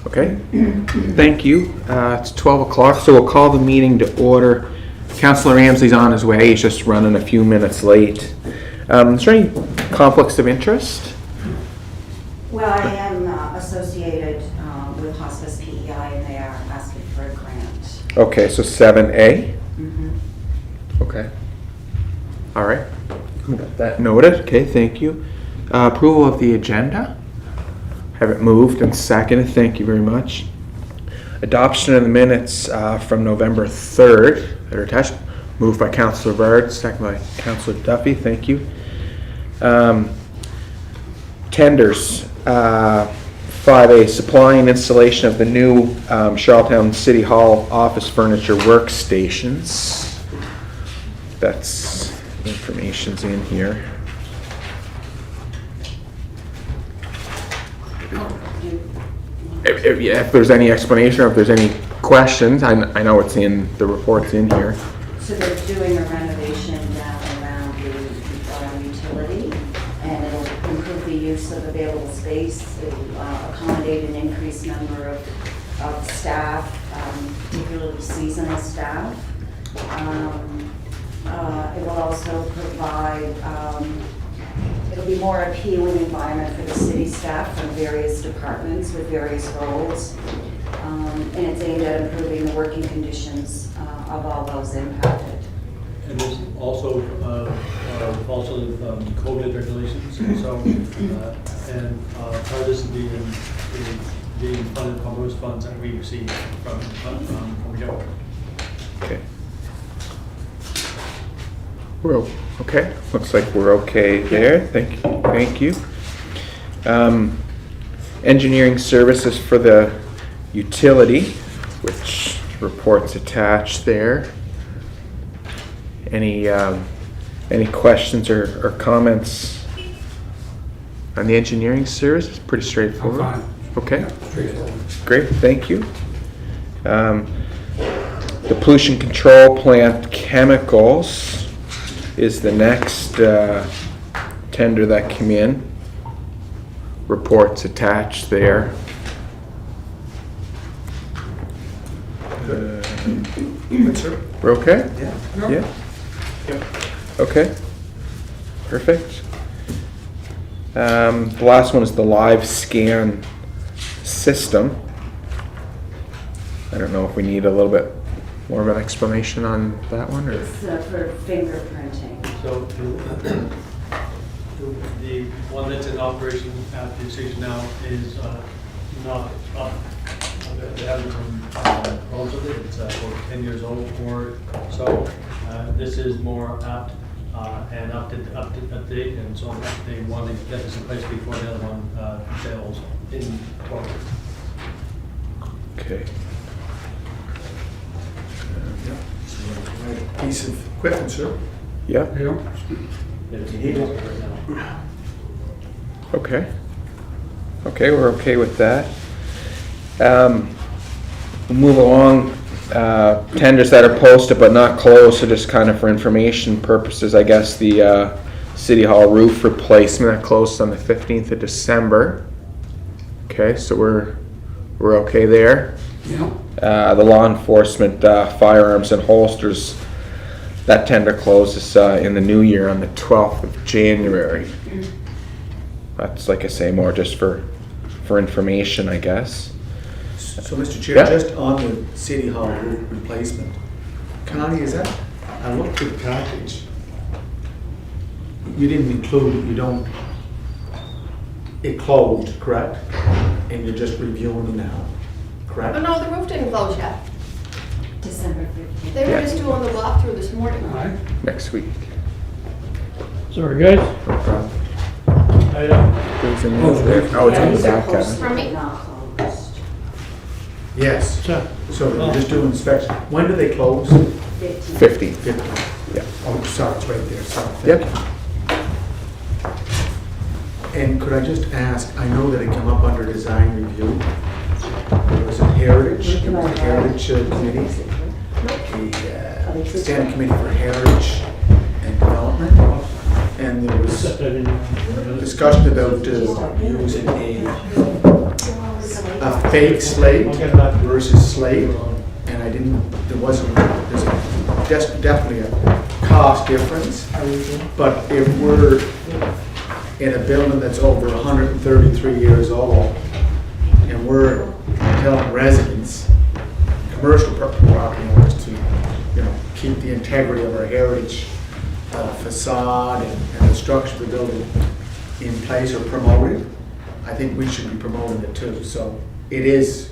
Okay, thank you. It's 12 o'clock, so we'll call the meeting to order. Councillor Ramsey's on his way. He's just running a few minutes late. Is there any conflicts of interest? Well, I am associated with Hospice PEI, and they are asking for a grant. Okay, so 7A? Mm-hmm. Okay. All right. Got that noted. Okay, thank you. Approval of the agenda. Have it moved and seconded. Thank you very much. Adoption of the minutes from November 3rd that are attached. Moved by Councillor Bard, seconded by Councillor Duffy. Thank you. Tenders. 5A, supply and installation of the new Charlottetown City Hall office furniture workstations. That's information's in here. If there's any explanation or if there's any questions, I know it's in the report's in here. So they're doing a renovation down around the utility, and it'll improve the use of available space. It'll accommodate an increased number of staff, particularly seasonal staff. It will also provide, it'll be more appealing environment for the city staff from various departments with various roles. And it's aimed at improving the working conditions of all those impacted. And there's also COVID regulations, and so part of this is being funded from those funds that we receive from the government. Okay. We're okay. Looks like we're okay there. Thank you. Engineering services for the utility, which reports attached there. Any questions or comments on the engineering service? Pretty straightforward. I'm fine. Okay. Yeah, straightforward. Great. Thank you. The pollution control plant chemicals is the next tender that came in. Reports attached there. Good, sir. We're okay? Yeah. Yeah? Okay. Perfect. The last one is the live scan system. I don't know if we need a little bit more of an explanation on that one, or? It's for fingerprinting. So the one that's in operation at the station now is not up. They haven't been relatively, it's over 10 years old or so. This is more apt and up to date, and so they want to get this in place before the other one fails in 12 Okay. Right piece of equipment, sir. Yeah. Yeah. years. Right now. Okay. Okay, we're okay with that. We'll move along. Tenders that are posted but not closed, so just kind of for information purposes, I guess the City Hall roof replacement that closed on the 15th of December. Okay, so we're okay there. Yeah. The law enforcement firearms and holsters, that tender closes in the new year on the 12th of January. That's, like I say, more just for information, I guess. So, Mr. Chair, Yeah. just on the City Hall roof replacement, Connie, is that, I looked at the package. You didn't include, you don't, it closed, correct? And you're just reviewing them now, correct? Oh, no, the roof didn't close yet. December 15th. They were Yeah. just doing the walkthrough this morning. All right. Next week. Sorry, guys. No problem. Goes in Oh, there. Oh, it's Yeah, in the these are back, posted, Kevin. From me? not closed. Yes, Sir. so they're just doing inspection. When do they close? 15th. 15th. 15. Yeah. Oh, sorry, it's right there, sorry. Thank Yep. you. And could I just ask, I know that it came up under design review. Was it Heritage? It was the Heritage Committee, the Standing Committee for Heritage and Development. And there was Set that in. discussion about using a slate. a fake slate I'll get back to you. versus slate, and there's definitely a cost difference. But if we're in a building that's over 133 years old, and we're telling residents, commercial property owners to, keep the integrity of our heritage facade and the structure of the building in place or promoted, I think we should be promoting it too. So it is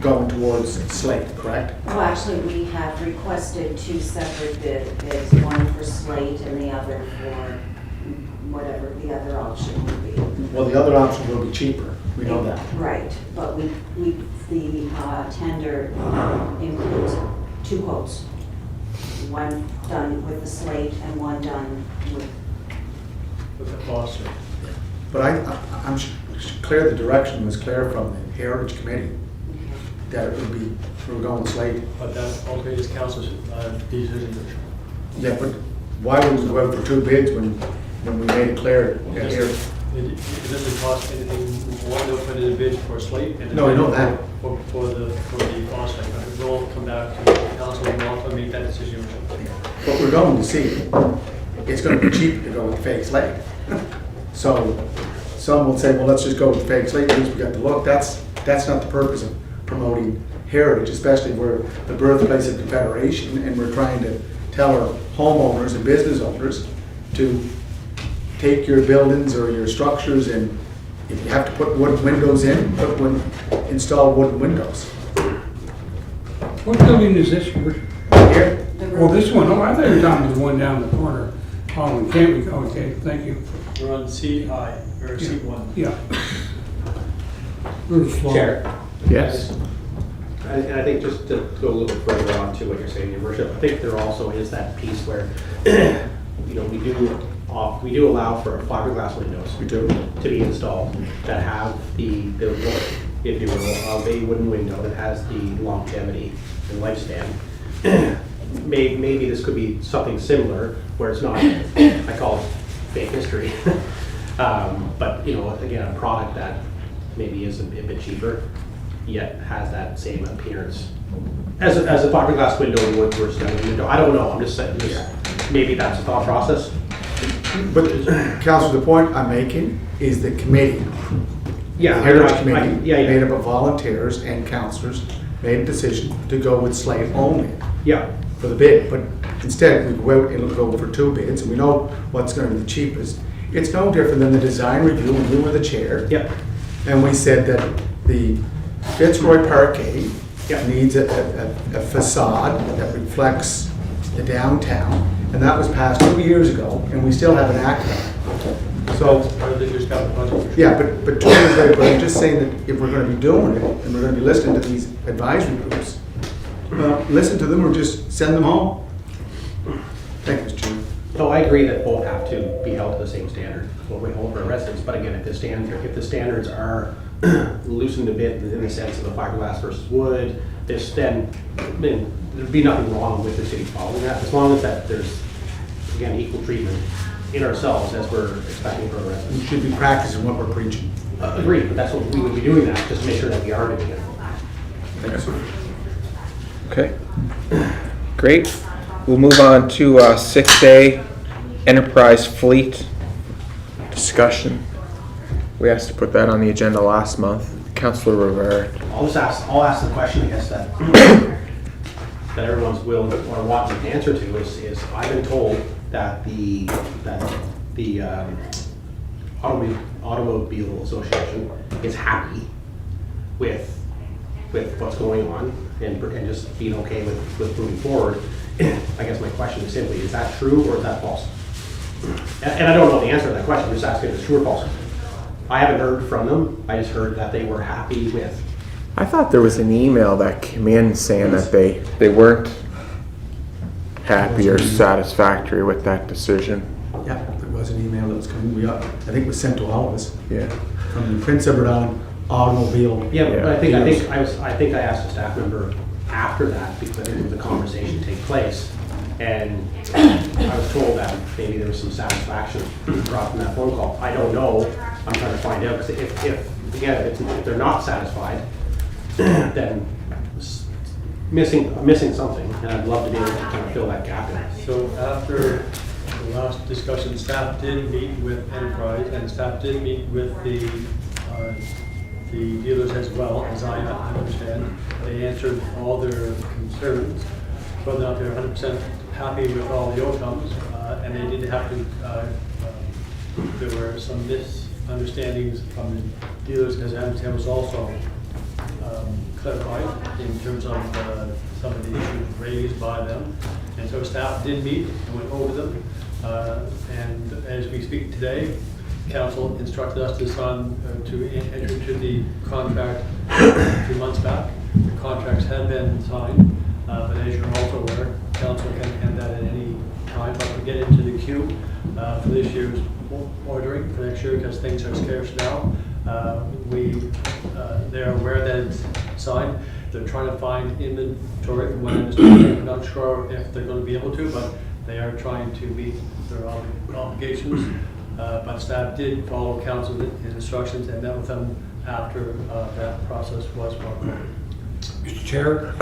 going towards slate, correct? Well, actually, we have requested two separate bids, one for slate and the other for whatever the other option would be. Well, the other option will be cheaper, we know that. Right, but the tender includes two quotes. One done with the slate and one done with, With the cost, or- But I'm clear, the direction was clear from the Heritage Committee that it would be, we're going slate. but that, okay, is council's decision. Yeah, but why would we go out for two bids when we made it clear that here? It doesn't cost anything more to put in a bid for slate. And No, I know that. For the cost, like, we'll come back to the council and we'll have to make that decision. What we're going to see, it's gonna be cheap to go with fake slate. So some will say, well, let's just go with fake slate, at least we got the look. That's not the purpose of promoting heritage, especially we're the birthplace of Confederation, and we're trying to tell our homeowners and business owners to take your buildings or your structures, and if you have to put wooden windows in, install wooden windows. What building is this? Here? Here, Oh, this one. Oh, I thought you were talking about the one down the corner. Oh, and can't we? Okay, thank you. We're on CI, or C1. Yeah. Little slow. Chair, Yes. and I think just to go a little bit further on to what you're saying, Your Worship, I think there also is that piece where, we do allow for fiberglass windows we do. to be installed that have the look, if you will, of a wooden window that has the longevity and lifespan. Maybe this could be something similar where it's not, I call it fake history. But, again, a product that maybe is a bit cheaper, yet has that same appearance as a fiberglass window would versus a wooden window. I don't know, I'm just saying, maybe that's the thought process. But Councilor, the point I'm making is the committee, Yeah. the Heritage I- Committee, Yeah, made yeah, up of volunteers and councilors, made a decision to go with slate only yeah, for the bid. But instead, we go out and go for two bids, and we know what's gonna be the cheapest. It's no different than the design review when you were the chair. yeah, And we said that the Fitzroy Parkade Yeah. needs a facade that reflects the downtown, and that was passed 2 years ago, and we still haven't acted on it. So, Part of the just got the budget. yeah, but 2 years later, but I'm just saying that if we're gonna be doing it, and we're gonna be listening to these advisory groups, listen to them or just send them home. Thank you, Mr. Chairman. so I agree that both have to be held to the same standard, what we hold for our residents, but again, if the standards are loosened a bit in the sense of the fiberglass versus wood, then there'd be nothing wrong with the city following that, as long as that there's, again, equal treatment in ourselves as we're expecting for our We residents. should be practicing what we're preaching. Agreed, but that's what we would be doing that, just to make sure that we are doing it. Thanks. Okay. Great. We'll move on to 6A, Enterprise Fleet discussion. We asked to put that on the agenda last month. Councilor Rivera. I'll ask the question, I guess, that that everyone's willing or wanting an answer to is I've been told that the Automobile Association is happy with what's going on and just being okay with moving forward. I guess my question is simply, is that true or is that false? And I don't know the answer to that question, I'm just asking if it's true or false. I haven't heard from them, I just heard that they were happy with. I thought there was an email that came in saying that they weren't happy or satisfactory with that decision. Yeah, there was an email that was coming, I think it was sent to all of us, Yeah. from the Prince Edward Island Automobile. Yeah, but I Yeah. think I asked a staff member after that, because I think there was a conversation take place, and I was told that maybe there was some satisfaction brought from that phone call. I don't know, I'm trying to find out, because if again, if they're not satisfied, then missing something, and I'd love to be able to kind of fill that gap in. So after the last discussion, staff did meet with Enterprise, and staff did meet with the dealers as well, as I understand. They answered all their concerns, whether or not they're 100% happy with all the outcomes, and they did have to, there were some misunderstandings from the dealers, because I understand was also clarified in terms of some of the issues raised by them. And so staff did meet and went over them. And as we speak today, council instructed us to sign, to enter into the contract 2 months back. The contracts had been signed, but as you're also aware, council can end that at any time. But we get into the queue for this year's ordering for next year, because things are scarce now. They're aware that it's signed. They're trying to find inventory, from what I understand. I'm not sure if they're going to be able to, but they are trying to meet their obligations. But staff did follow council's instructions and met with them after that process was brought forward. Mr. Chair?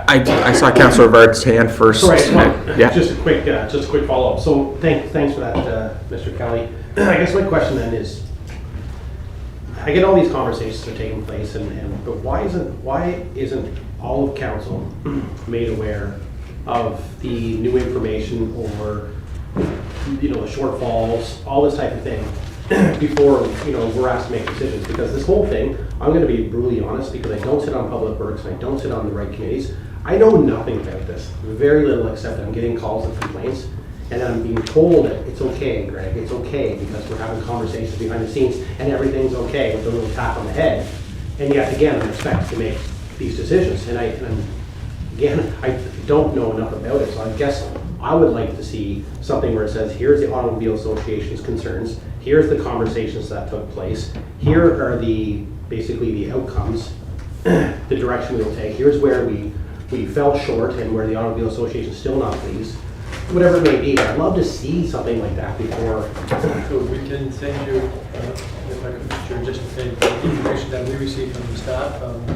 I saw Councilor Vard's hand first. Sorry, Yeah. just a quick follow-up. So thanks for that, Mr. Kelly. I guess my question then is, I get all these conversations are taking place, but why isn't all of council made aware of the new information or the shortfalls, all this type of thing, before we're asked to make decisions? Because this whole thing, I'm going to be brutally honest, because I don't sit on Public Works and I don't sit on the right committees. I know nothing about this, very little, except that I'm getting calls and complaints, and I'm being told that it's okay, Greg, it's okay, because we're having conversations behind the scenes and everything's okay with a little tap on the head. And yet again, I'm expected to make these decisions, and I don't know enough about it. So I guess I would like to see something where it says, here's the Automobile Association's concerns, here's the conversations that took place, here are basically the outcomes, the direction we'll take, here's where we fell short and where the Automobile Association is still not pleased, whatever it may be. I'd love to see something like that before. So we can send you, if I could, Mr. just the information that we received from the staff, from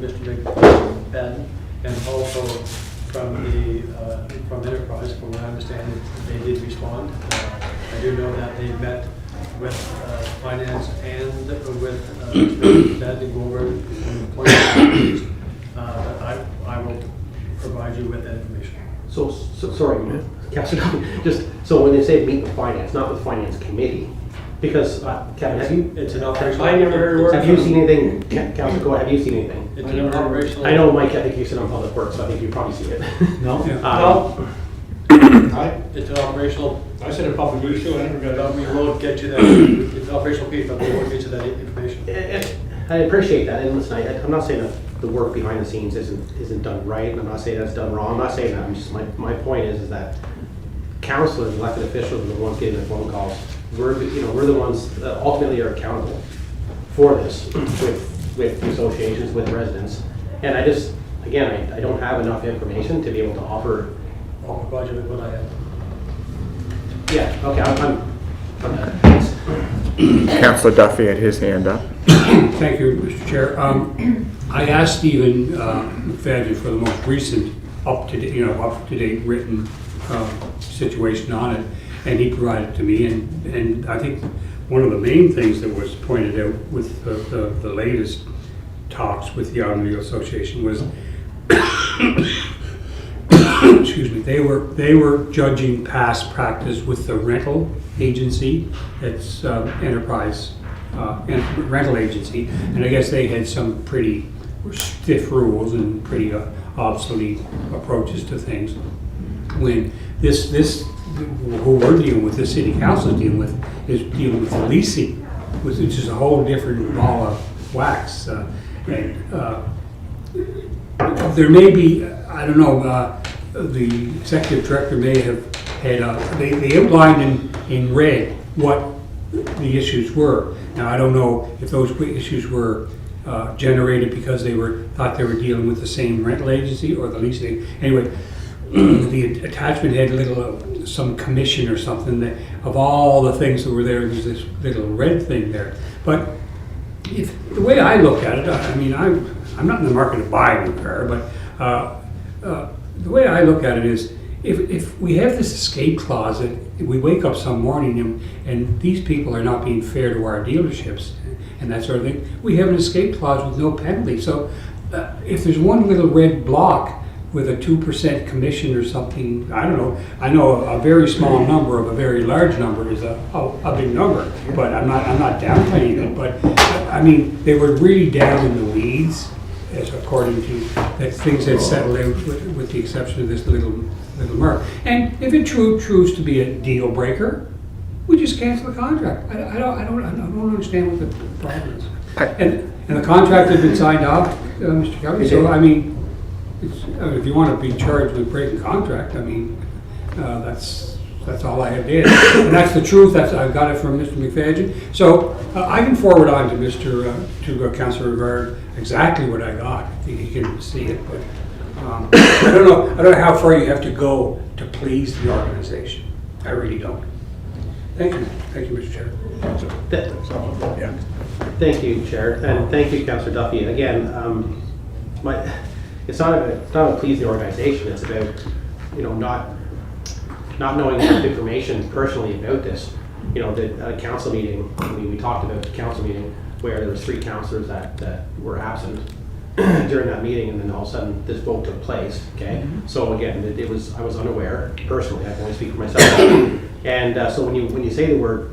Mr. McBen, and also from Enterprise. From what I understand, they did respond. I do know that they met with finance and with Mr. McBen to go over some points. But I will provide you with that information. So sorry, Councilor, just so when they say meet with finance, not with finance committee, because Kevin, have you? It's an operational. I never heard a word. Have you seen anything, Councilor? Go ahead. Have you seen anything? It's an operational. I know, Mike. I think you sit on Public Works, so I think you probably see it. No. It's an operational. I said a public use, so I never got it. We will get you that. It's an operational piece, but we will get you that information. I appreciate that, and listen, I'm not saying that the work behind the scenes isn't done right, and I'm not saying that's done wrong. I'm not saying that. I'm just my point is that councilors, elected officials, are the ones getting the phone calls. We're the ones that ultimately are accountable for this with the associations, with residents, and I just again I don't have enough information to be able to offer. I'll provide you with what I have. Yeah. Okay. I'm done. Thanks. Councilor Duffy had his hand up. Thank you, Mr. Chair. I asked Stephen McFadden for the most recent up-to-date written situation on it, and he provided it to me. And I think one of the main things that was pointed out with the latest talks with the Automobile Association was, excuse me, they were judging past practice with the rental agency, that's Enterprise rental agency, and I guess they had some pretty stiff rules and pretty obsolete approaches to things. When this who we're dealing with, the city council is dealing with the leasing, which is a whole different ball of wax. There may be, I don't know, the executive director may have had, they outlined in red what the issues were. Now, I don't know if those issues were generated because they thought they were dealing with the same rental agency or the leasing. Anyway, the attachment had some commission or something that of all the things that were there, there's this little red thing there. But the way I look at it, I mean, I'm not in the market to buy a new car, but the way I look at it is, if we have this escape clause that we wake up some morning and these people are not being fair to our dealerships and that sort of thing, we have an escape clause with no penalty. So if there's one little red block with a 2% commission or something, I don't know. I know a very small number of a very large number is a big number, but I'm not downplaying it. But I mean, they were really down in the weeds, as according to that things had settled out with the exception of this little mark. And if it proves to be a deal breaker, we just cancel the contract. I don't understand what the problem is. And the contract has been signed off, Mr. Kelly. So I mean, if you want to be charged with breaking contract, I mean, that's all I have did, and that's the truth. I got it from Mr. McFadden. So I can forward on to Councillor Rivard exactly what I got. He can see it, but I don't know how far you have to go to please the organization. I really don't. Thank you, Mr. Chair. Thank you, Chair, and thank you, Councillor Duffy. Again, it's not about pleasing the organization. It's about, not knowing enough information personally about this. At a council meeting, we talked about the council meeting where there was 3 councillors that were absent during that meeting, and then all of a sudden this vote took place. Okay, so again, I was unaware personally. I can only speak for myself. And so when you say the word,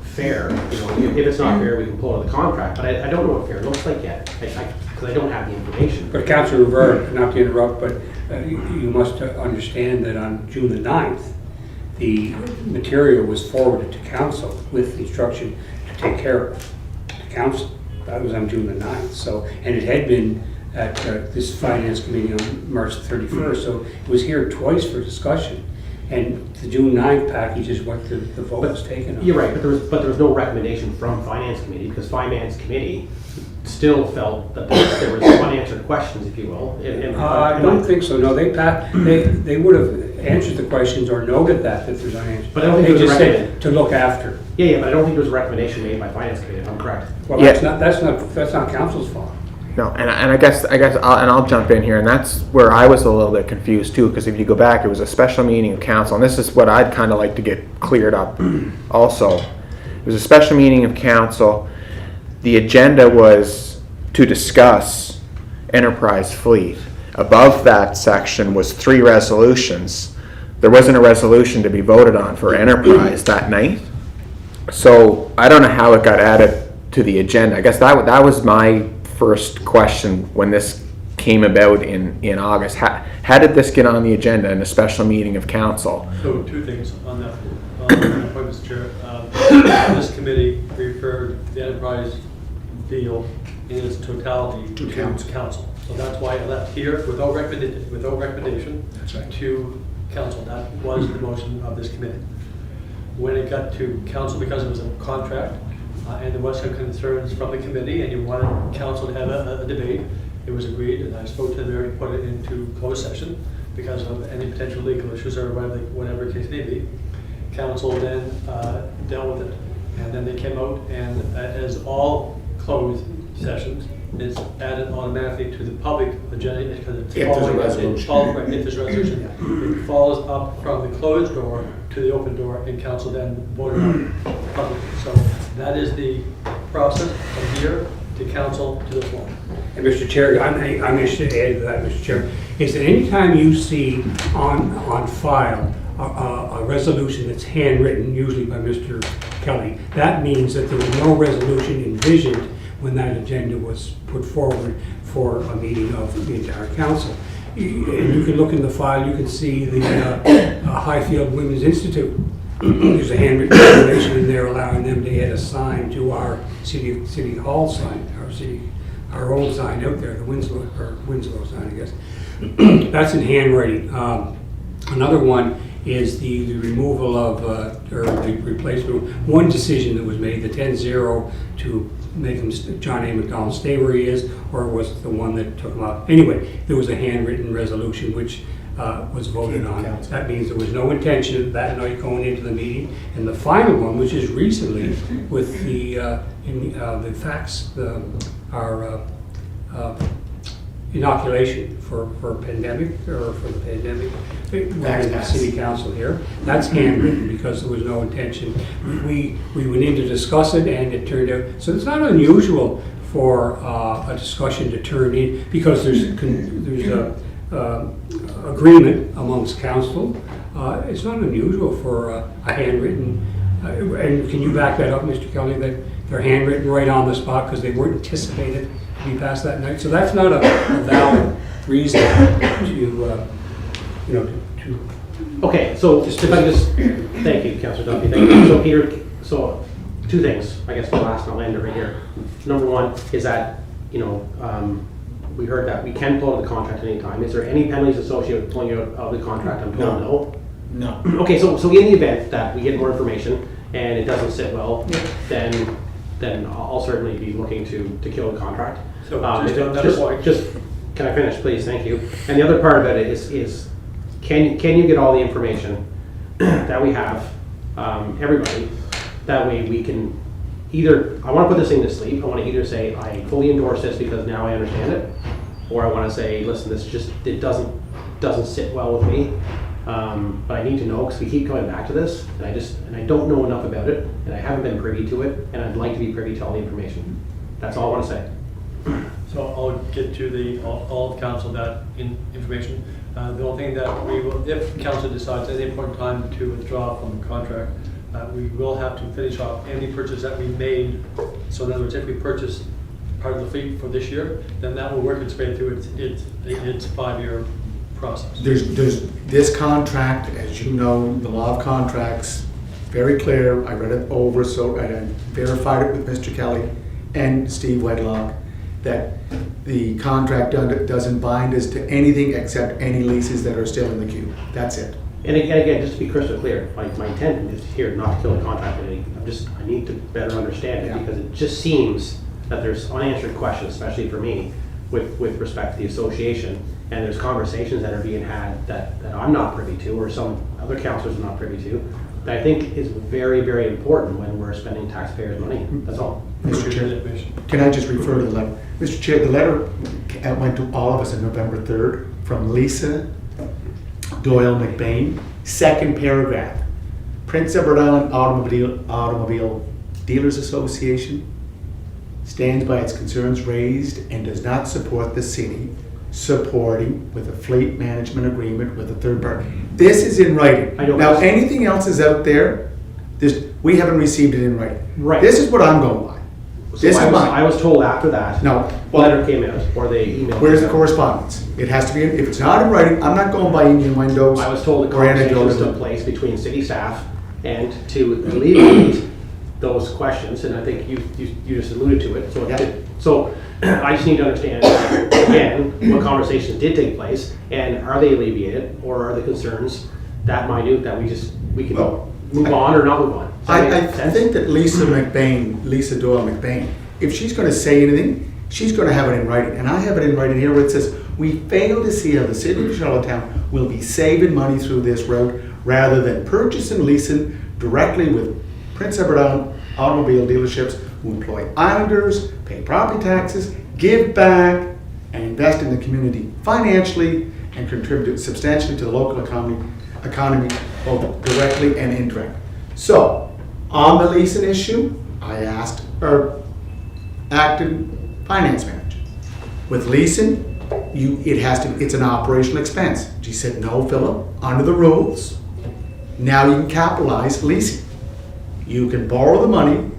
fair, if it's not fair, we can pull out of the contract. But I don't know what fair looks like yet, because I don't have the information. But Councillor Rivard, not to interrupt, but you must understand that on June the 9th, the material was forwarded to council with instruction to take care of the council. That was on June the 9th. So, and it had been at this finance committee on March 31st. So it was here twice for discussion. And the June 9th package is what the vote was taken on. You're right, but there was no recommendation from Finance Committee, because Finance Committee still felt that there was unanswered questions, if you will. I don't think so. No, they would have answered the questions or noted that there's unanswered. But I don't think they there was just a said to look after. Yeah, but I don't think there was a recommendation made by Finance Committee, if I'm correct. Well, Yeah. that's not council's fault. No, and I guess I'll jump in here, and that's where I was a little bit confused too, because if you go back, it was a special meeting of council, and this is what I'd kind of like to get cleared up also. It was a special meeting of council. The agenda was to discuss enterprise fleet. Above that section was 3 resolutions. There wasn't a resolution to be voted on for enterprise that night. So I don't know how it got added to the agenda. I guess that was my first question when this came about in August. How did this get on the agenda in a special meeting of council? So 2 things on that point, Mr. Chair. This committee referred the enterprise deal in its totality to council. So that's why I left here without recommendation That's right. to council. That was the motion of this committee. When it got to council, because it was a contract, and there was some concerns from the committee, and you wanted council to have a debate, it was agreed, and I spoke to them to put it into closed session because of any potential legal issues or whatever case may be. Council then dealt with it, and then they came out, and as all closed sessions, it's added automatically to the public agenda because it's If there's a resolution. If there's a resolution, it follows up from the closed door to the open door, and council then voted on it publicly. So that is the process from here to council to the floor. And Mr. Chair, I'm interested to add to that, Mr. Chair, is that anytime you see on file a resolution that's handwritten, usually by Mr. Kelly, that means that there was no resolution envisioned when that agenda was put forward for a meeting of the entire council. And you can look in the file, you can see the Highfield Women's Institute. There's a handwritten resolution in there allowing them to add a sign to our city hall sign, our old sign out there, the Winslow sign, I guess. That's in handwriting. Another one is the removal of, or the replacement, one decision that was made, the 10-0 to make him, John A. McDonald, stay where he is, or was it the one that took him out? Anyway, there was a handwritten resolution which was voted on. Council. That means there was no intention that night going into the meeting. And the final one, which is recently with the facts, our inoculation for pandemic, or for the pandemic, within the city council here. That's handwritten because there was no intention. We went in to discuss it and it turned out, so it's not unusual for a discussion to turn in, because there's a agreement amongst council. It's not unusual for a handwritten, and can you back that up, Mr. Kelly, that they're handwritten right on the spot because they weren't anticipated to be passed that night? So that's not a valid reason to, to Okay, so if I just, thank you, Councillor Duffy, thank you. So Peter, so two things, I guess we'll ask the lender right here. Number one is that, we heard that we can pull out of the contract at any time. Is there any penalties associated with pulling out of the contract? I'm told no. No. Okay, so in the event that we get more information and it doesn't sit well, then I'll certainly be looking to kill the contract. So just on that point. Can I finish, please? Thank you. And the other part of it is can you get all the information that we have, everybody, that way we can either, I want to put this thing to sleep. I want to either say I fully endorse this because now I understand it, or I want to say, listen, this just, it doesn't sit well with me. But I need to know because we keep coming back to this, and I don't know enough about it, and I haven't been privy to it, and I'd like to be privy to all the information. That's all I want to say. So I'll get to all of council that information. The only thing that we will, if council decides at any point in time to withdraw from the contract, we will have to finish off any purchase that we made. So in other words, if we purchase part of the fleet for this year, then that will work its way through its 5-year process. There's this contract, as you know, the law of contracts, very clear. I read it over, so I verified it with Mr. Kelly and Steve Wedlock, that the contract doesn't bind us to anything except any leases that are still in the queue. That's it. And again, just to be crystal clear, my intent is here not to kill the contract. I need to better understand it, because it just seems that there's unanswered questions, especially for me, with respect to the association. And there's conversations that are being had that I'm not privy to, or some other councillors are not privy to, that I think is very, very important when we're spending taxpayers' money. That's all. Mr. Chair, can I just refer to the letter? Mr. Chair, the letter went to all of us on November 3rd from Lisa Doyle McBain. Second paragraph. Prince Edward Island Automobile Dealers Association stands by its concerns raised and does not support the city supporting with a fleet management agreement with a third party. This is in writing. Now, anything else is out there, we haven't received it in writing. Right. This is what I'm going by. So I was told after that, letter came out, or they emailed. Where's the correspondence? It has to be, if it's not in writing, I'm not going by Indian windows. I was told the or conversations anecdotes. took place between city staff and to alleviate those questions, and I think you just alluded to it. So I just need to understand, again, what conversations did take place, and are they alleviated, or are the concerns that minute that we can move on or not move on? I think that Lisa Doyle McBain, if she's going to say anything, she's going to have it in writing. And I have it in writing here where it says, we fail to see how the city of Charlottetown will be saving money through this route rather than purchasing and leasing directly with Prince Edward Island automobile dealerships who employ islanders, pay property taxes, give back, and invest in the community financially and contribute substantially to the local economy both directly and indirectly. So, on the leasing issue, I asked our acting finance manager. With leasing, it's an operational expense. She said, no, Philip, under the rules, now you can capitalize leasing. You can borrow the money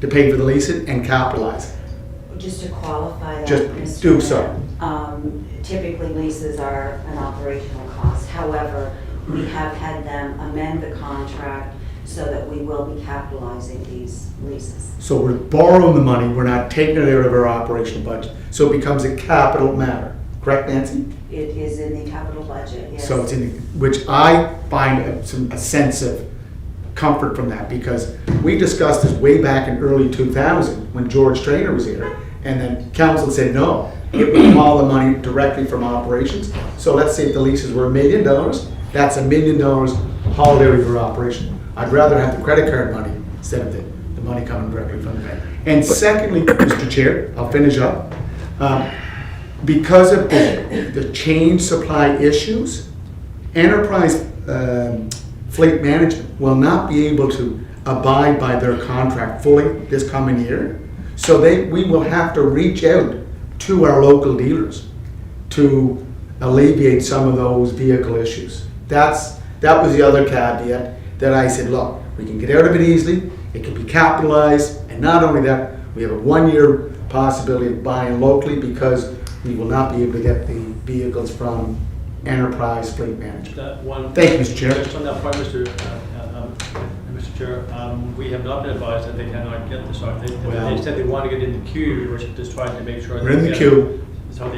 to pay for the leasing and capitalize it. Just to qualify that, Just Mr. do Mayor, so. Typically leases are an operational cost. However, we have had them amend the contract so that we will be capitalizing these leases. So we're borrowing the money, we're not taking it out of our operational budget. So it becomes a capital matter. Correct, Nancy? It is in the capital budget, yes. So it's which I find a sense of comfort from that, because we discussed this way back in early 2000 when George Traynor was here, And then council said, no, it would call the money directly from operations. So let's say if the leases were $1 million, that's $1 million holiday river operation. I'd rather have the credit card money instead of the money coming directly from the bank. And secondly, Mr. Chair, I'll finish up. Because of the change supply issues, Enterprise Fleet Management will not be able to abide by their contract fully this coming year. So we will have to reach out to our local dealers to alleviate some of those vehicle issues. That was the other caveat that I said, look, we can get out of it easily, it can be capitalized, and not only that, we have a 1-year possibility of buying locally because we will not be able to get the vehicles from Enterprise Fleet Management. That one. Thank you, Mr. Chair. Just on that point, Mr. Chair, we have not been advised that they cannot get this. They said they want to get in the queue, we're just trying to make sure. We're in the queue. So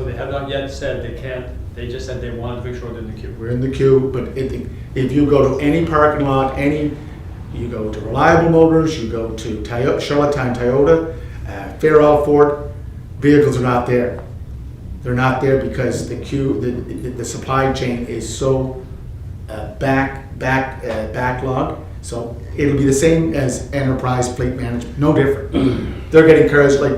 they have not yet said they can't, they just said they want to make sure they're in the queue. We're in the queue, but if you go to any parking lot, you go to Reliable Motors, you go to Charlottetown Toyota, Fairall Ford, vehicles are not there. They're not there because the supply chain is so backlogged. So it'll be the same as Enterprise Fleet Management, no different. They're getting cars like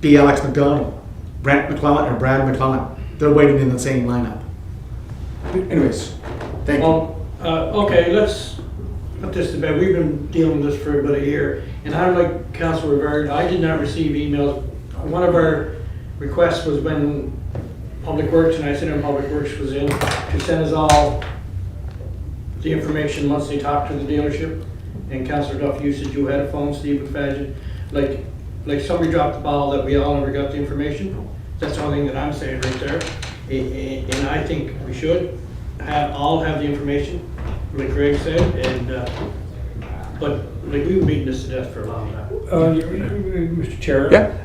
B. Alex McDonald, Brent McClellan, or Brad McClellan. They're waiting in the same lineup. Anyways, thank you. Okay, let's put this to bed. We've been dealing with this for about a year, and I'm like Councilor Rivard, I did not receive emails. One of our requests was when Public Works, and I said Public Works was in, to send us all the information once they talked to the dealership. And Councilor Duff, you said you had a phone, Steve McFadden. Like somebody dropped the ball that we all never got the information. That's the only thing that I'm saying right there. And I think we should all have the information, like Greg said, and but like we've been beating this to death for a long time. Mr. Chair? Yeah.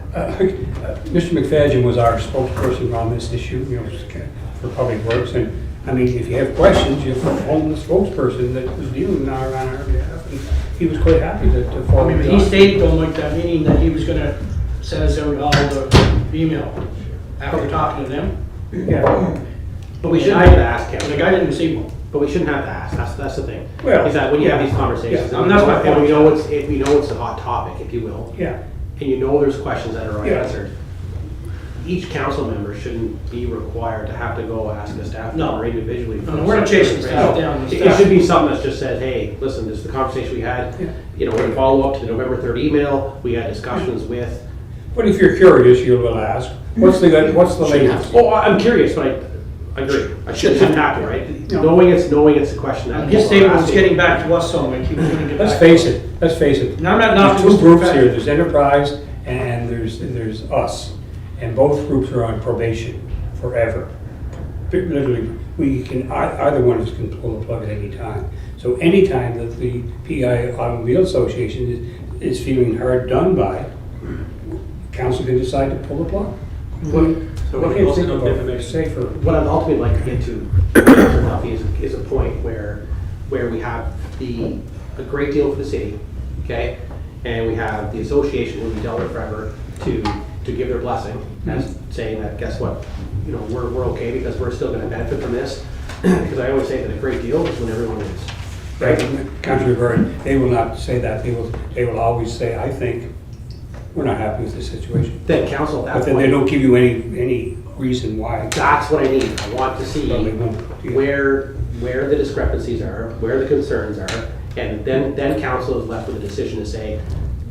Mr. McFadden was our spokesperson on this issue, for Public Works, and I mean, if you have questions, you phone the spokesperson that was dealing on our behalf, and he was quite happy to I follow. mean, he stated though, like that meeting that he was gonna send us out all the email after talking to them. Yeah. But we shouldn't have to ask The him. guy didn't receive one. But we shouldn't have to ask. That's the thing. Well, is that when you have yeah. these conversations, Yeah. and That's my and point. we know it's a hot topic, if you will, Yeah. and you know there's questions that are Yeah. unanswered. Each council member shouldn't be required to have to go ask a staff No. member individually. No, we're not chasing staff down. The It staff- should be something that just says, hey, listen, this is the conversation we had. Yeah. You know, we're gonna follow up to the November 3rd email. We had discussions with. But if you're curious, you will ask, what's the latest? Oh, I'm curious, but I agree. I shouldn't have to, right? No. Knowing it's a question that. His people are statement was asking. getting back to us, so like he was gonna get back. Let's face it. And I'm not There's knocking two Mr. groups McFadden. here, there's Enterprise and there's us. And both groups are on probation forever. Literally, either one of us can pull the plug at any time. So anytime that the PI Automobile Association is feeling hard done by, council can decide to pull the plug. So what I can't also think don't of get a information. safer. What I'd ultimately like to get to, Duffy, is a point where we have a great deal for the city, okay? And we have the association who we dealt with forever to give their blessing, as saying that, guess what? You know, we're okay because we're still gonna benefit from this. Because I always say that a great deal is when everyone wins. Right, Councilor Byrne, they will not say that, they will always say, I think, we're not happy with this situation. Then council, at But that then they point, don't give you any reason why. that's what I need. I want to see Well, they won't, yeah. where the discrepancies are, where the concerns are, and then council is left with a decision to say,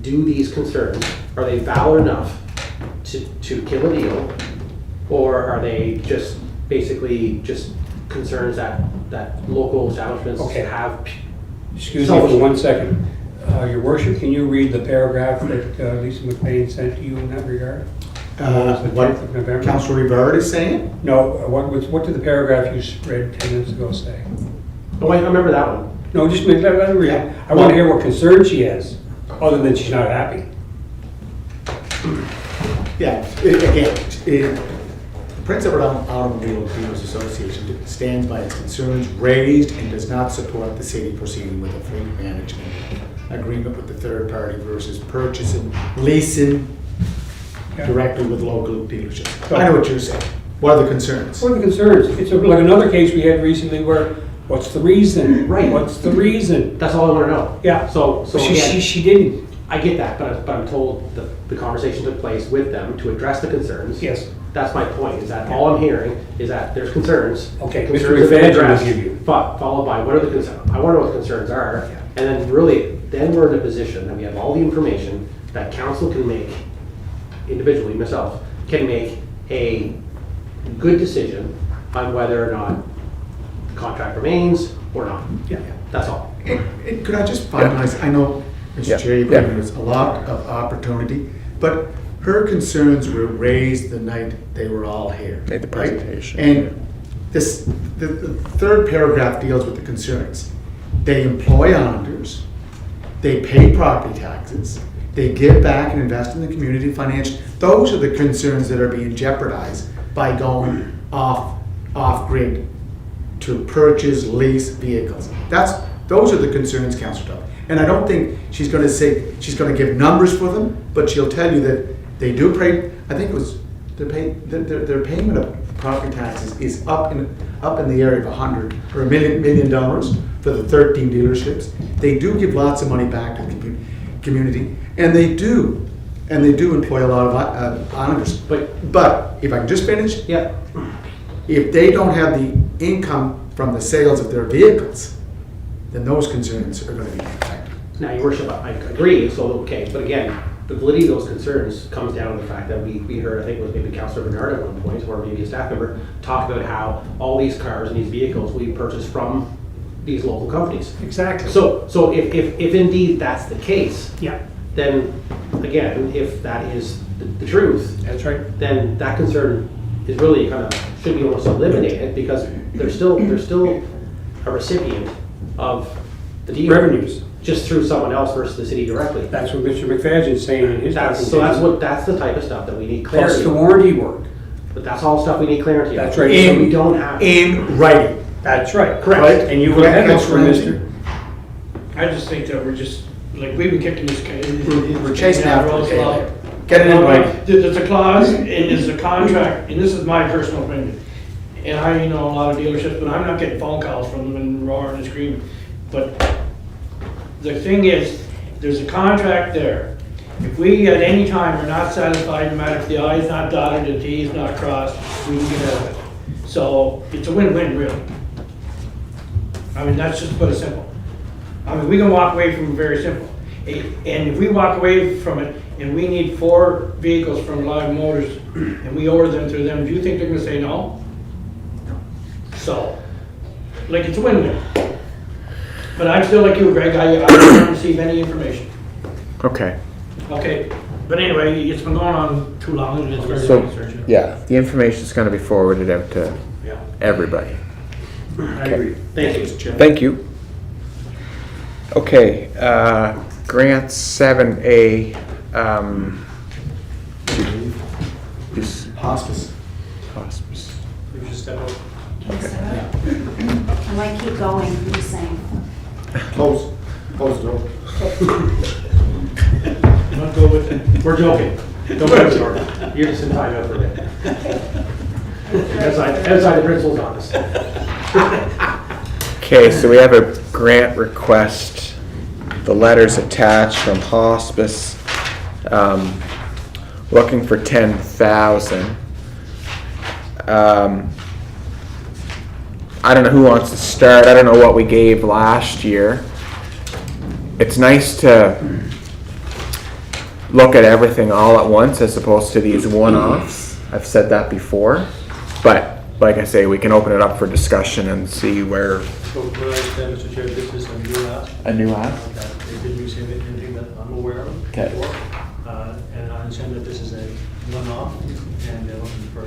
do these concerns, are they valid enough to kill a deal, or are they just basically just concerns that local establishments Okay. have? Excuse me for 1 second. Your worship, can you read the paragraph that Lisa McBain sent to you in that regard? The 10th of November? Councilor Rivard is saying? No, what did the paragraph you read 10 minutes ago say? Oh, I remember that one. No, just let her read it. I want to hear what concern she has, other than she's not happy. Yeah, again, the Prince Edward Automobile Dealers Association stands by its concerns raised and does not support the city proceeding with a fleet management agreement with the third party versus purchasing, leasing directly with local dealerships. I know what you're saying. What are the concerns? What are the concerns? It's like another case we had recently where, what's the reason? Right. What's the reason? That's all I wanna know. Yeah. So again, She didn't. I get that, but I'm told that the conversation took place with them to address the concerns. Yes. That's my point, is that all I'm hearing is that there's concerns. Okay, Mr. Concerns have been McFadden will addressed, give you. followed by, what are the concerns? I wanna know what the concerns are, and then really, then we're in a position that we have all the information that council can make, individually, myself, can make a good decision on whether or not the contract remains or not. Yeah. That's all. And could I just finalize, I know, Yeah. Mr. Chair, Yeah. there's a lot of opportunity, but her concerns were raised the night they were all here. Made the right? presentation. And this, the third paragraph deals with the concerns. They employ islanders, they pay property taxes, they give back and invest in the community financially. Those are the concerns that are being jeopardized by going off-grid to purchase, lease vehicles. Those are the concerns, Councillor Duff. And I don't think she's gonna say, she's gonna give numbers for them, but she'll tell you that they do pay, I think it was, their payment of property taxes is up in the area of $100 or $1 million for the 13 dealerships. They do give lots of money back to the community, and they do employ a lot of islanders. But if I can just finish, Yeah. if they don't have the income from the sales of their vehicles, then those concerns are gonna be affected. Now, your worship, I agree, so, okay, but again, the validity of those concerns comes down to the fact that we heard, I think it was maybe Councillor Bernard at one point, or maybe a staff member, talk about how all these cars and these vehicles we purchase from these local companies. Exactly. So if indeed that's the case, Yeah, then, again, if that is the truth, that's right. then that concern is really kind of, should be almost eliminated, because they're still a recipient of the deal. Revenues. Just through someone else versus the city directly. That's what Mr. McFadden's saying in his documentation. That's the type of stuff that we need Plus clarity the on. warranty work. But that's all stuff we need clarity on. That's right. So we don't have. In writing. That's right. Correct. And you will have it from Mr. I just think that we're just, like, we've been kicking this guy. We're chasing after the Road's tail. law. Get it in writing. There's a clause, and there's a contract, and this is my personal opinion. And I know a lot of dealerships, but I'm not getting phone calls from them and roaring and screaming. But the thing is, there's a contract there. If we at any time are not satisfied, no matter if the I is not dotted and the T is not crossed, we can get out of it. So it's a win-win, really. I mean, that's just put it simple. I mean, we can walk away from it very simple. And if we walk away from it and we need 4 vehicles from Live Motors and we order them through them, do you think they're gonna say no? So, like, it's a win-win. But I'm still like you, Greg, I don't receive any information. Okay. Okay, but anyway, it's been going on too long and it's very So, research. yeah, the information's gonna be forwarded out to Yeah, everybody. I agree. Thank you. Mr. Chair. Thank you. Okay, grant 7A, is Hospice. hospice. You should step up. I might keep going, I'm just saying. Close the door. Not go with it. We're joking. Don't get started. You're just in time out for a bit. Outside the principal's office. Okay, so we have a grant request, the letter's attached from hospice, looking for 10,000. I don't know who wants to start, I don't know what we gave last year. It's nice to look at everything all at once as opposed to these one-offs. I've said that before, but like I say, we can open it up for discussion and see where So what I understand, Mr. Chair, this is a new ask. a new ask. That they didn't receive anything that I'm aware of Okay. before. And I understand that this is a one-off, and they're looking for,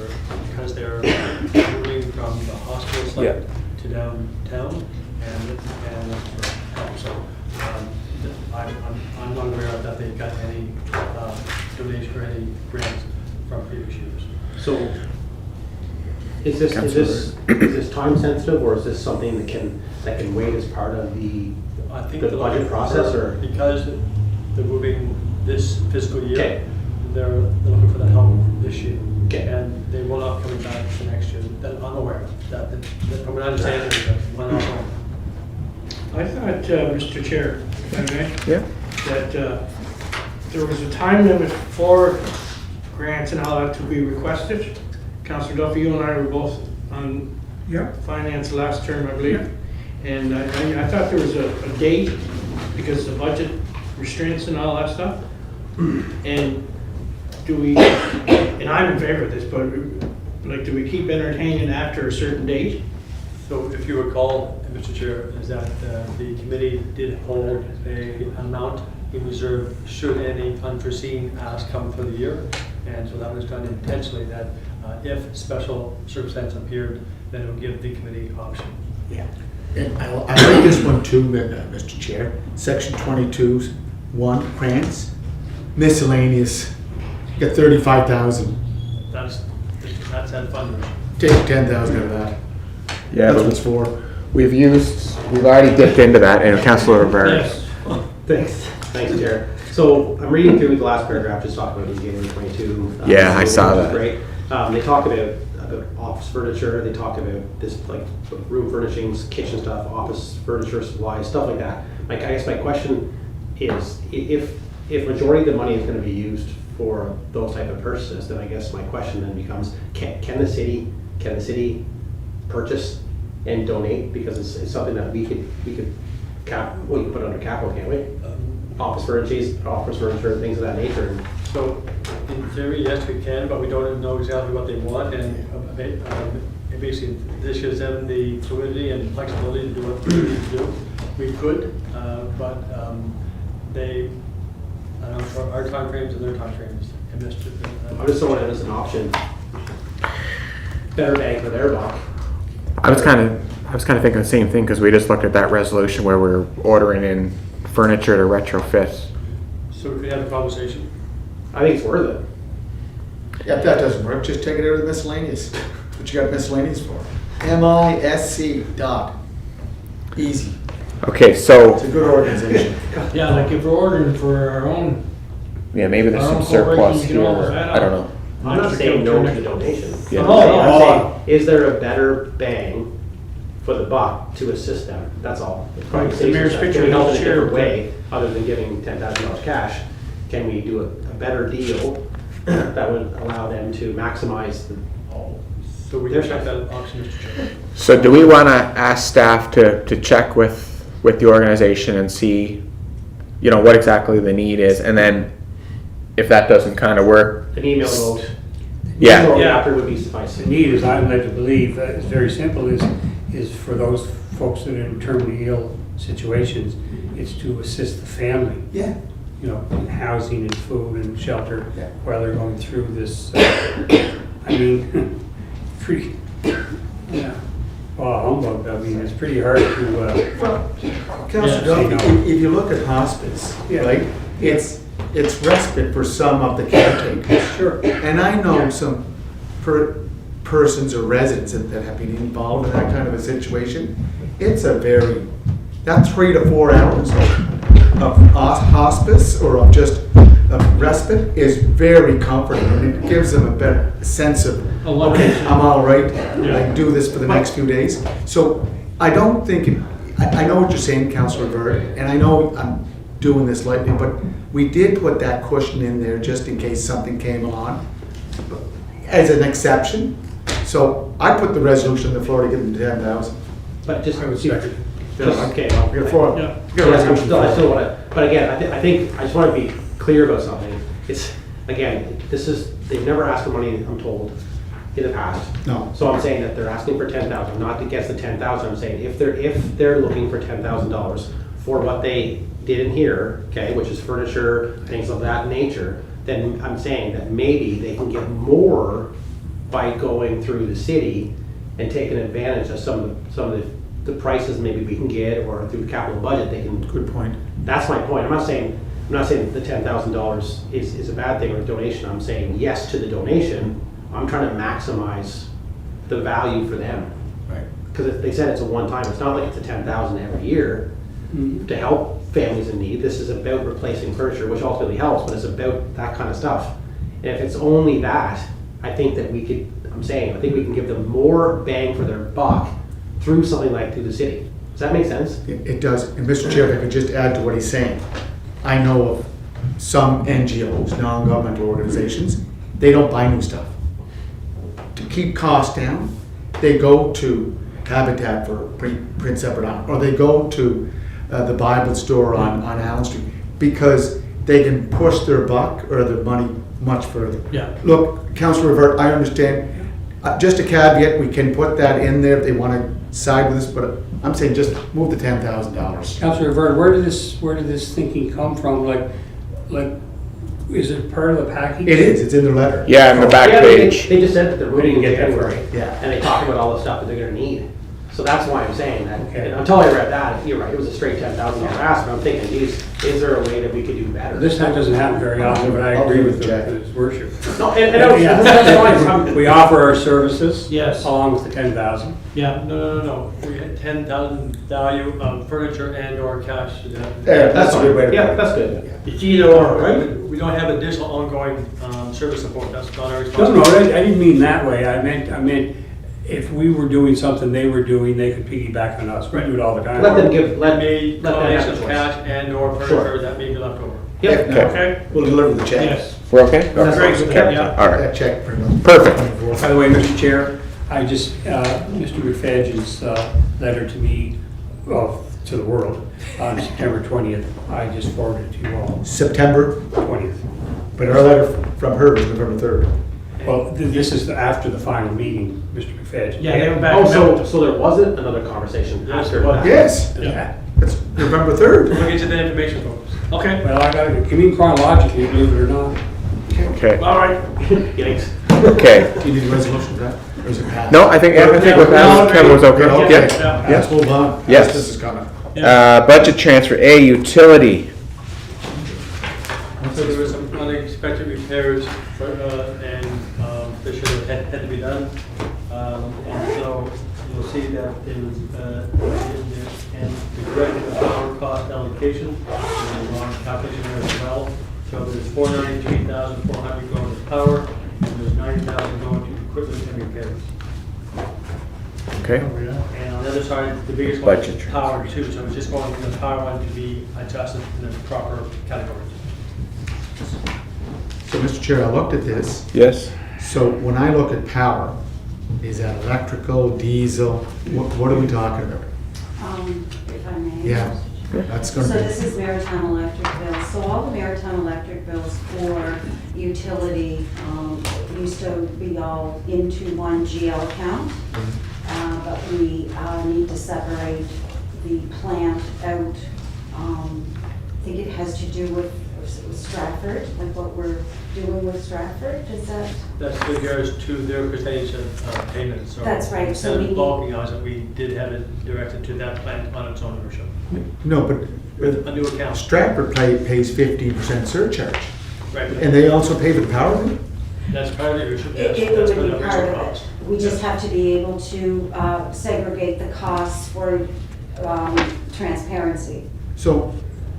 because they're moving from the hospital Yeah. site to downtown, and looking for help. So, I'm not aware of that they've got any donation or any grants from previous years. So, Is this time sensitive, or is this something that can wait as part of the I think the they're budget looking process, for- or? Because they're moving this fiscal year, Okay. they're looking for that help this year. Okay. And they will not come back for next year, that I'm aware of, that, from an understanding, that one not home. I thought, Mr. Chair, if I may, Yeah. that there was a time limit for grants and all that to be requested. Councillor Duffy, you and I were both on Yeah. finance last term, I believe. And I thought there was a date because the budget restraints and all that stuff. And do we, and I'm in favor of this, but like, do we keep entertaining after a certain date? So if you recall, Mr. Chair, is that the committee did hold a amount in reserve should any unforeseen asks come for the year. And so that was done intentionally, that if special circumstance appeared, then it would give the committee option. Yeah. And I like this one too, Mr. Chair. Section 22, 1, grants, miscellaneous, you got 35,000. That's that funding. Take 10,000 out of that. Yeah, That's but what it's for. we've already dipped into that, and Councillor Rivera. Yes. Thanks. Thanks, Chair. So I'm reading through the last paragraph, just talking about beginning 22. Yeah, I saw which is that. Great. They talk about office furniture, they talk about this, like, room furnishings, kitchen stuff, office furniture, supplies, stuff like that. Like, I guess my question is, if majority of the money is gonna be used for those type of purchases, then I guess my question then becomes, can the city purchase and donate? Because it's something that we could put under capital, can't we? Office furniture, things of that nature. And So in theory, yes, we can, but we don't know exactly what they want, and basically this gives them the fluidity and flexibility to do what they need to do. We could, but they, I don't know, our timeframes and their timeframes. And I'm just throwing it as an option. Better bang for their buck. I was kind of thinking the same thing, because we just looked at that resolution where we're ordering in furniture to retrofit. So we could have a conversation. I think it's worth it. Yeah, if that doesn't work, just take it out of the miscellaneous. That's what you got miscellaneous for. MISC dot. Easy. Okay, so, It's a good organization. Yeah, like if we're ordering for our own, yeah, maybe there's some Our own surplus corporation, you here, can always add I don't on. know. I'm not saying no to the donation. Yeah. I'm saying, is there a better bang for the buck to assist them? That's all. It's probably Right, the safe mayor's to say. picture Can we help in a is shared different with way, other than giving $10,000 cash? Can we do a better deal that would allow them to maximize the, So we can check that option, Mr. Chair. So do we want to ask staff to check with the organization and see, what exactly the need is, and then if that doesn't kind of work, an email vote? yeah, Shortly Yeah. after would be sufficient. The need, as I'm led to believe, is very simple, is for those folks that are in terminally ill situations, it's to assist the family, Yeah. in housing and food and shelter Yeah. while they're going through this, I mean, pretty, yeah. Humbug, I mean, it's pretty hard to, Well, Councillor Yeah. Duffy, if you look at hospice, Yeah. right, it's respite for some of the caretakers. Sure. And I know some persons or residents that have been involved in that kind of a situation. It's that 3 to 4 hours of hospice or of just respite is very comforting, and it gives them a better sense of, okay, I'm all right, I can do this for the next few days. So I don't think, I know what you're saying, Councillor Bird, and I know I'm doing this lightly, but we did put that cushion in there just in case something came along as an exception. So I put the resolution on the floor to give them 10,000. But just, I would second. okay. We got four. Yeah. We got a Yes, resolution. I still want to, but again, I think, I just want to be clear about something. It's, again, they've never asked for money, I'm told, in the past. No. So I'm saying that they're asking for 10,000, not against the 10,000, I'm saying if they're looking for $10,000 for what they did in here, okay, which is furniture, things of that nature, then I'm saying that maybe they can get more by going through the city and taking advantage of some of the prices maybe we can get, or through the capital budget, they can. Good point. That's my point. I'm not saying the $10,000 is a bad thing or a donation. I'm saying yes to the donation. I'm trying to maximize the value for them. Right. Because they said it's a one-time, it's not like it's a 10,000 every year to help families in need. This is about replacing furniture, which ultimately helps, but it's about that kind of stuff. And if it's only that, I think that we could, I think we can give them more bang for their buck through something like through the city. Does that make sense? It does. And Mr. Chair, if I could just add to what he's saying. I know of some NGOs, non-governmental organizations, they don't buy new stuff. To keep costs down, they go to Habitat for Prince Edward Island, or they go to the Bible store on Allen Street, because they can push their buck or their money much further. Yeah. Look, Councillor Revert, I understand. Just a caveat, we can put that in there if they want to side with us, but I'm saying just move the $10,000. Councillor Verde, where did this thinking come from? Like, is it part of the package? It is, it's in their letter. Yeah, in the back Yeah, page. they just said that they're We moving didn't in get that January. far. Yeah. And they talk about all the stuff that they're gonna need. So that's why I'm saying that, Okay. and until I read that, you're right, it was a straight $10,000 ask, but I'm thinking, geez, is there a way that we could do better? This doesn't happen very often, but I I'll agree agree with with Jack. his worship. No, and Yeah. that's fine. We offer our services. Yes. Along with the 10,000. Yeah, no. We had 10,000 value of furniture and or cash. That's a good way to Yeah, put it. that's good. It's either or, right? We don't have additional ongoing service support, that's not our No, responsibility. I didn't mean that way. I meant if we were doing something they were doing, they could piggyback on us. We do it all the time. Let them give, let May them have combination the of choice. cash and or furniture that may be left over. Yep. Okay? We'll deliver the check. Yes. We're okay? That's Okay. great, yeah. All right, That check pretty much. perfect. By the way, Mr. Chair, I just, Mr. McFadgen's letter to me, well, to the world, on September 20th, I just forwarded it to you all, September, 20th. but our letter from her was November 3rd. Well, this is after the final meeting, Mr. McFadgen. Yeah, they were back. Oh, so there wasn't another conversation Yes, after it was. that? Yes, Yeah. it's November 3rd. We'll get you the information, folks. Okay, Well, I gotta, give me chronologically, believe it or not. Okay, all right. Yikes. okay. Do you need a resolution for that? Or is it passed? No, I think with that, Kevin was okay. Okay, Yep. let's move on. Yes. This is coming. Budget transfer, A, utility. So there were some unexpected repairs and they should have had to be done. And so you'll see that and the correct power cost allocation, there's a wrong calculation there as well. So there's 493,400 going to power, and there's 90,000 going to equipment and repairs. Okay, And on the other side, the biggest one Budget is power too, so it's just going from the power one to be adjusted in the proper categories. So, Mr. Chair, I looked at this. yes. So when I look at power, is that electrical, diesel? What are we talking about? If I may. Yeah, that's So gonna this is maritime electric bills. So all the maritime electric bills for utility used to be all into one GL account. But we need to separate the plant out. I think it has to do with Stratford, like what we're doing with Stratford, is that? That's regards to their percentage of payments. So That's right, so instead we of need- bulking on it, we did have it directed to that plant on its own ownership. No, but With a new account. Stratford pays 15% surcharge. Right, And they also pay for the power bill? that's part of the issue. It That's would for be the part original of it. cost. We just have to be able to segregate the costs for transparency. So,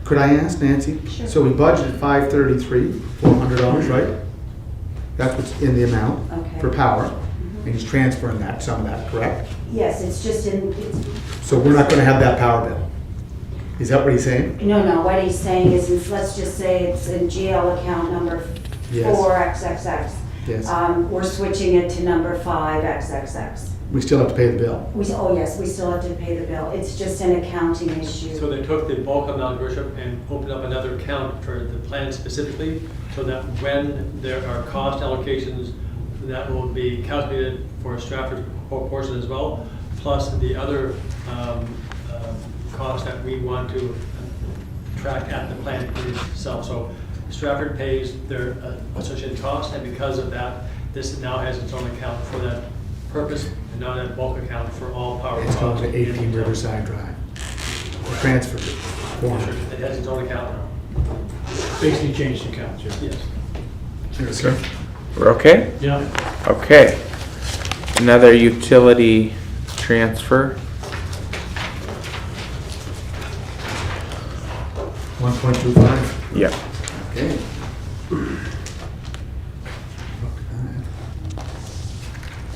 could I ask Nancy? Sure. So we budgeted $533,400, right? That's what's in the amount Okay. for power, and he's transferring that, some of that, correct? Yes, it's just it's, So we're not gonna have that power bill? Is that what he's saying? no, what he's saying is let's just say it's in GL account number Yes. 4XXX. Yes. We're switching it to number 5XXX. We still have to pay the bill. Oh yes, we still have to pay the bill. It's just an accounting issue. So they took the bulk amount of worship and opened up another account for the plan specifically, so that when there are cost allocations, that will be calculated for Stratford's portion as well, plus the other costs that we want to track at the plant itself. So Stratford pays their associated costs, and because of that, this now has its own account for that purpose, and not a bulk account for all power It's costs. going to 18 Riverside Drive. Transferred it. 400. It has its own account now. Basically changed the account, yeah. Yes. Yes, sir. We're okay? Yeah. Okay. Another utility transfer. 1.25. Yep. Okay.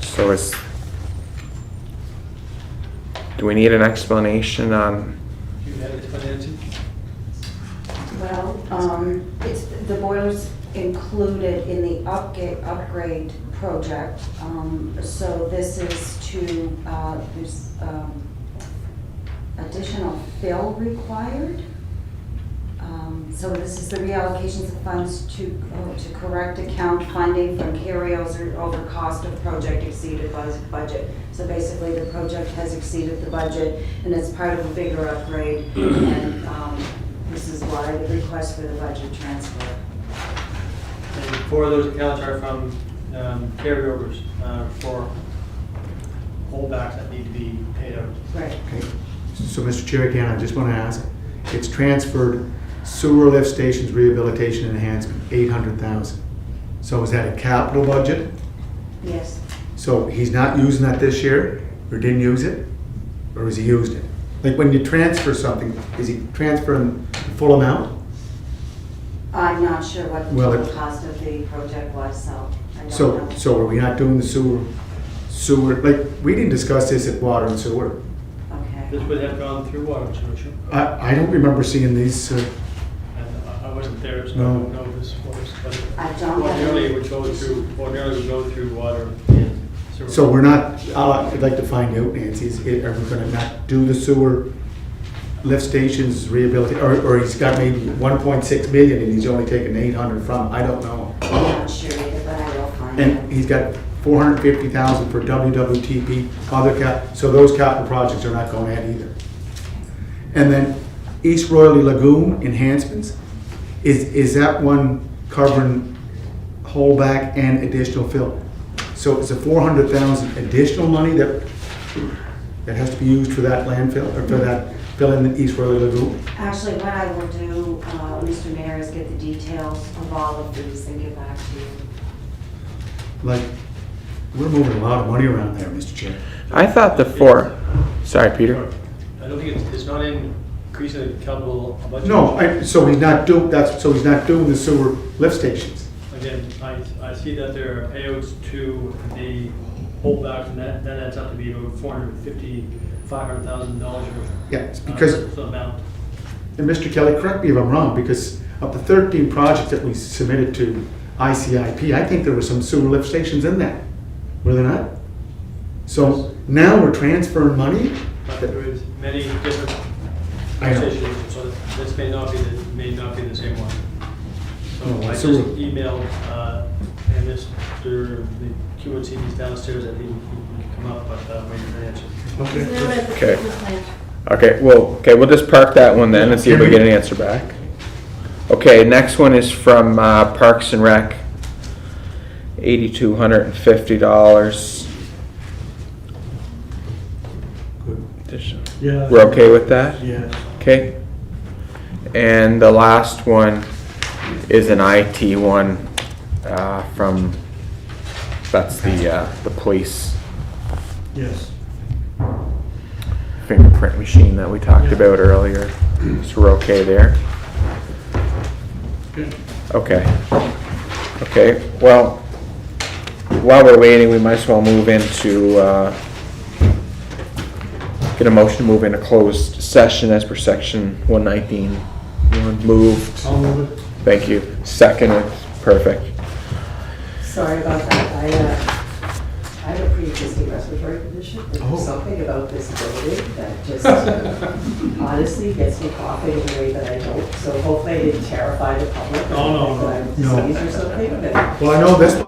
So do we need an explanation on, You have it financing? Well, it's, the boiler's included in the upgrade project. So this is to, there's additional fill required. So this is the reallocations of funds to correct account funding from carryovers over cost of project exceeded budget. So basically, the project has exceeded the budget, and it's part of a bigger upgrade. And this is why the request for the budget transfer. And 4 of those accounts are from carryovers for holdbacks that need to be paid out. Right. Okay. So, Mr. Chair, again, I just want to ask, it's transferred sewer lift stations rehabilitation enhancement, 800,000. So is that a capital budget? Yes. So he's not using that this year, or didn't use it, or has he used it? Like when you transfer something, is he transferring the full amount? I'm not sure what the Well, total it- cost of the project was, so I don't know. So are we not doing the sewer, like, we didn't discuss this at water and sewer. Okay. This would have gone through water and sewer, sure. I don't remember seeing these, And I wasn't there, so I No. don't know this was, but I don't ordinarily it have, would go through water and sewer. so we're not, I'd like to find out, Nancy, are we gonna not do the sewer lift stations rehabilitate, or he's got maybe 1.6 million and he's only taking 800 from, I don't know. I'm not sure either, but I will find And out. he's got 450,000 for WWTP, so those capital projects are not going ahead either. And then East Royalty Lagoon enhancements, is that one covering holdback and additional fill? So it's a 400,000 additional money that has to be used for that landfill, or for that fill in the East Royalty Lagoon? Actually, what I will do, Mr. Mayor, is get the details of all of these and get back to you. Like, we're moving a lot of money around there, Mr. Chair. I thought sorry, Peter. I don't think it's not increasing the capital budget. No, so he's not doing the sewer lift stations. Again, I see that there are payouts to the holdbacks, and that adds up to be about $500,000 worth. Yeah, it's because, The amount. and Mr. Kelly, correct me if I'm wrong, because of the 13 projects that we submitted to ICIP, I think there were some sewer lift stations in that, were there not? So now we're transferring money? But there is many different I know. decisions, so this may not be the same one. Oh, So I so- just emailed, and Mr. the QNC is downstairs, I think he can come up, but waiting for an answer. Okay. Okay, we'll just park that one then and see if we get an answer back. Okay, next one is from Parks and Rec, $8,250. Yeah. We're okay with that? Yes. Okay. And the last one is an IT one from, that's the police Yes. fingerprint machine that we talked Yeah. about earlier. So we're okay there? Good. Okay. Okay, well, while we're waiting, we might as well move into, get a motion to move into closed session as per section 119. Moved. I'll move it. Thank you. Second, perfect. Sorry about that. I have a pre-existing respiratory condition. And there's something about this building that just honestly gets me coughing in a way that I don't. So hopefully I didn't terrify the public. Oh, no, That I'm no. diseased or something. But Well, I know this